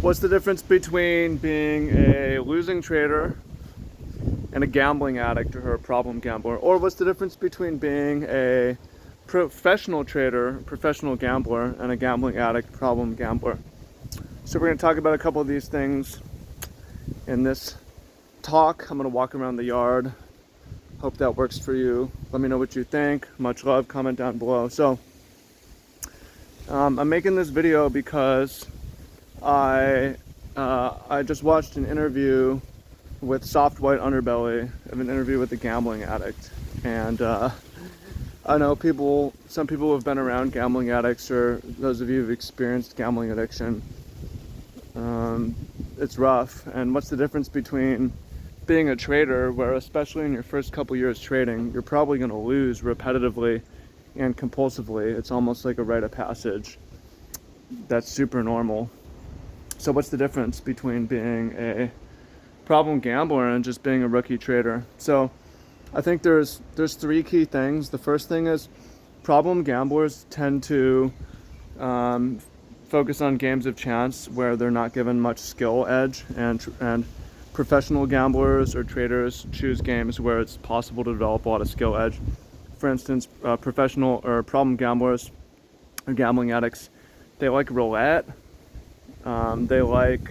What's the difference between being a losing trader and a gambling addict or a problem gambler? Or what's the difference between being a professional trader, professional gambler, and a gambling addict, problem gambler? So we're going to talk about a couple of these things in this talk. I'm going to walk around the yard. Hope that works for you. Let me know what you think. Much love. Comment down below. So I'm making this video because I just watched an interview with Soft White Underbelly of an interview with a gambling addict, and I know some people who have been around gambling addicts, or those of you who've experienced gambling addiction. It's rough. And what's the difference between being a trader, where especially in your first couple years trading, you're probably going to lose repetitively and compulsively. It's almost like a rite of passage. That's super normal. So what's the difference between being a problem gambler and just being a rookie trader? So I think there's three key things. The first thing is problem gamblers tend to focus on games of chance where they're not given much skill edge, and professional gamblers or traders choose games where it's possible to develop a lot of skill edge. For instance, professional or problem gamblers or gambling addicts, they like roulette. They like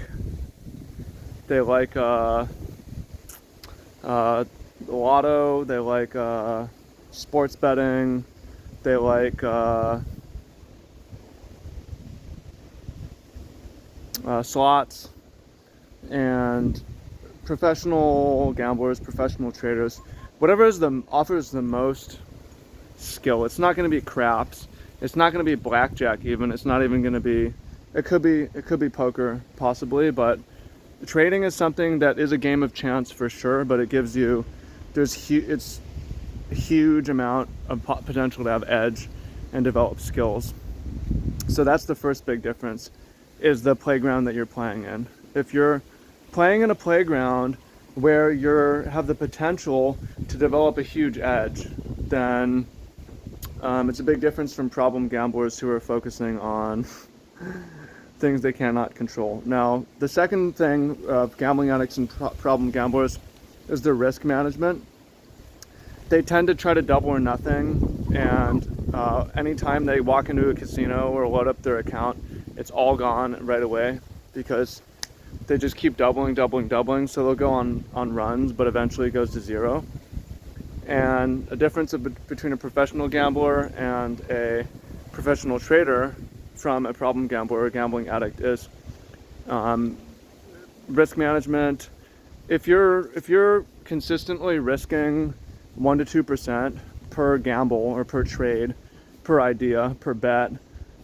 lotto. They like sports betting. They like slots. And professional gamblers, professional traders, whatever offers the most skill. It's not going to be craps. It's not going to be blackjack even. It's not even going to be. It could be poker possibly, but trading is something that is a game of chance for sure. But it gives you, it's a huge amount of potential to have edge and develop skills. So that's the first big difference, is the playground that you're playing in. If you're playing in a playground where you have the potential to develop a huge edge, then it's a big difference from problem gamblers who are focusing on things they cannot control. Now, the second thing of gambling addicts and problem gamblers is their risk management. They tend to try to double or nothing, and anytime they walk into a casino or load up their account, it's all gone right away because they just keep doubling. So they'll go on runs, but eventually it goes to zero. And a difference between a professional gambler and a professional trader from a problem gambler or a gambling addict is risk management. If you're consistently risking 1% to 2% per gamble or per trade, per idea, per bet,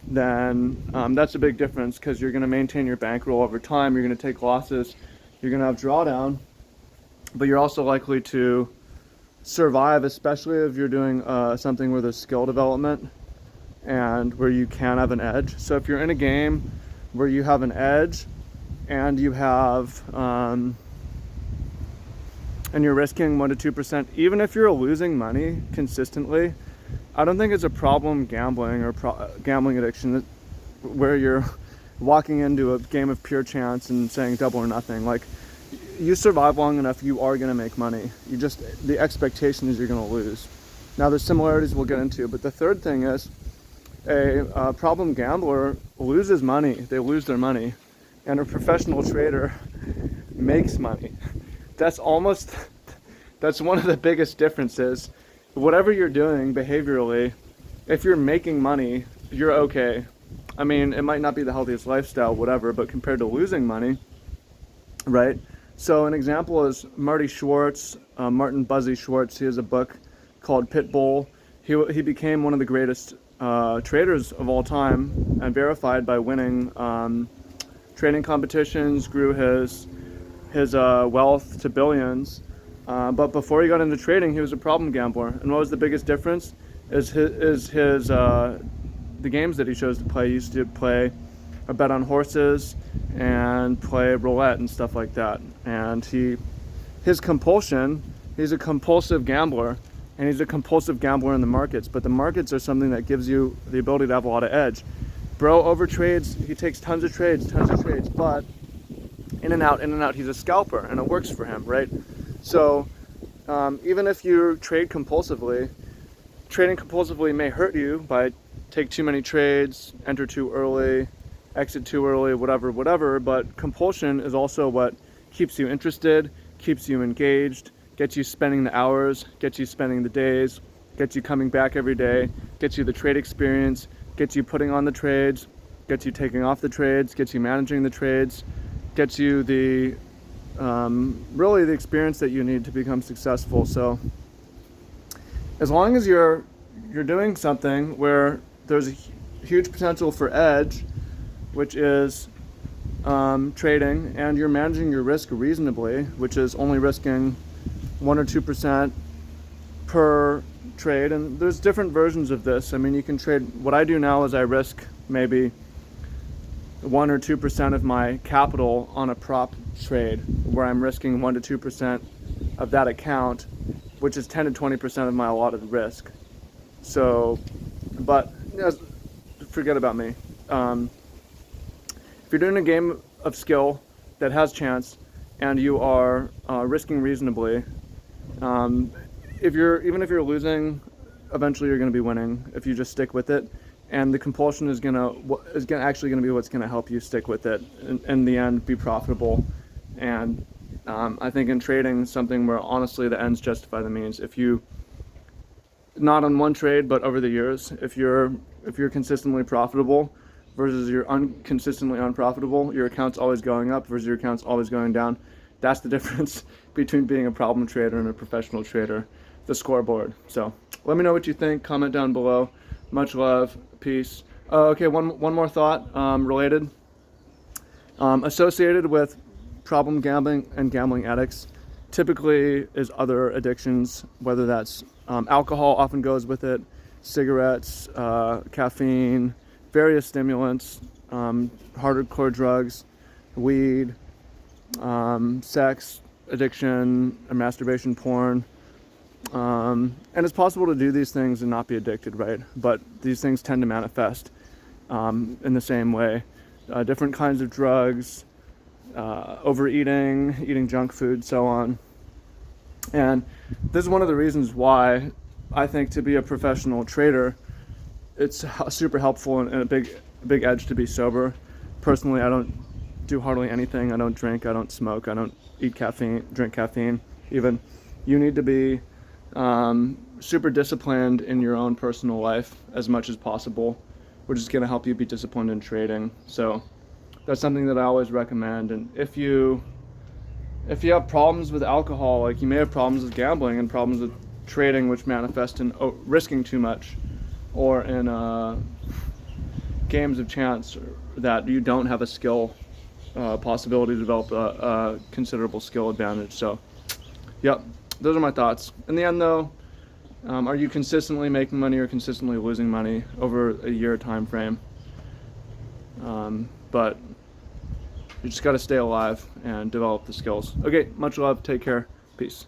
then that's a big difference, because you're going to maintain your bankroll over time. You're going to take losses. You're going to have drawdown, but you're also likely to survive, especially if you're doing something where there's skill development and where you can have an edge. So if you're in a game where you have an edge and you have and you're risking 1% to 2%, even if you're losing money consistently, I don't think it's a problem gambling or gambling addiction where you're walking into a game of pure chance and saying double or nothing. Like, you survive long enough, you are going to make money. The expectation is you're going to lose. Now, there's similarities we'll get into, but the third thing is a problem gambler loses money. They lose their money, and a professional trader makes money. That's one of the biggest differences. Whatever you're doing behaviorally, if you're making money, you're okay. I mean, it might not be the healthiest lifestyle, whatever, but compared to losing money, right? So an example is Martin Buzzy Schwartz. He has a book called Pitbull. He became one of the greatest traders of all time, and verified by winning trading competitions, grew his wealth to billions. But before he got into trading, he was a problem gambler. And what was the biggest difference is the games that he chose to play. He used to play a bet on horses and play roulette and stuff like that. And his compulsion, he's a compulsive gambler, and he's a compulsive gambler in the markets. But the markets are something that gives you the ability to have a lot of edge. Bro overtrades, he takes tons of trades, but in and out, he's a scalper, and it works for him, right? So even if you trade compulsively, trading compulsively may hurt you by take too many trades, enter too early, exit too early, whatever, but compulsion is also what keeps you interested, keeps you engaged, gets you spending the hours, gets you spending the days, gets you coming back every day, gets you the trade experience, gets you putting on the trades, gets you taking off the trades, gets you managing the trades, gets you the really the experience that you need to become successful. So as long as you're doing something where there's a huge potential for edge, which is trading, and you're managing your risk reasonably, which is only risking 1 or 2% per trade. And there's different versions of this. I mean, you can trade. What I do now is I risk maybe 1 or 2% of my capital on a prop trade, where I'm risking 1 to 2% of that account, which is 10 to 20% of my allotted risk. So, but forget about me. If you're doing a game of skill that has chance, and you are risking reasonably, even if you're losing, eventually you're going to be winning if you just stick with it. And the compulsion is actually going to be what's going to help you stick with it. In the end, be profitable. And I think in trading, something where honestly the ends justify the means. If you, not on one trade, but over the years, if you're consistently profitable versus you're consistently unprofitable, your account's always going up versus your account's always going down. That's the difference between being a problem trader and a professional trader, the scoreboard. So let me know what you think. Comment down below. Much love. Peace. Okay, one more thought related. Associated with problem gambling and gambling addicts typically is other addictions, whether that's alcohol often goes with it, cigarettes, caffeine, various stimulants, hardcore drugs, weed, sex addiction, masturbation, porn. And it's possible to do these things and not be addicted, right? But these things tend to manifest in the same way. Different kinds of drugs, overeating, eating junk food, so on. And this is one of the reasons why I think to be a professional trader, it's super helpful and a big edge to be sober. Personally, I don't do hardly anything. I don't drink, I don't smoke, I don't drink caffeine even. You need to be super disciplined in your own personal life as much as possible, which is going to help you be disciplined in trading. So that's something that I always recommend. And if you have problems with alcohol, like you may have problems with gambling and problems with trading, which manifest in risking too much, or in games of chance that you don't have a skill possibility to develop a considerable skill advantage. So yep, those are my thoughts. In the end though, are you consistently making money or consistently losing money over a year time frame? But you just got to stay alive and develop the skills. Okay, much love, take care, peace.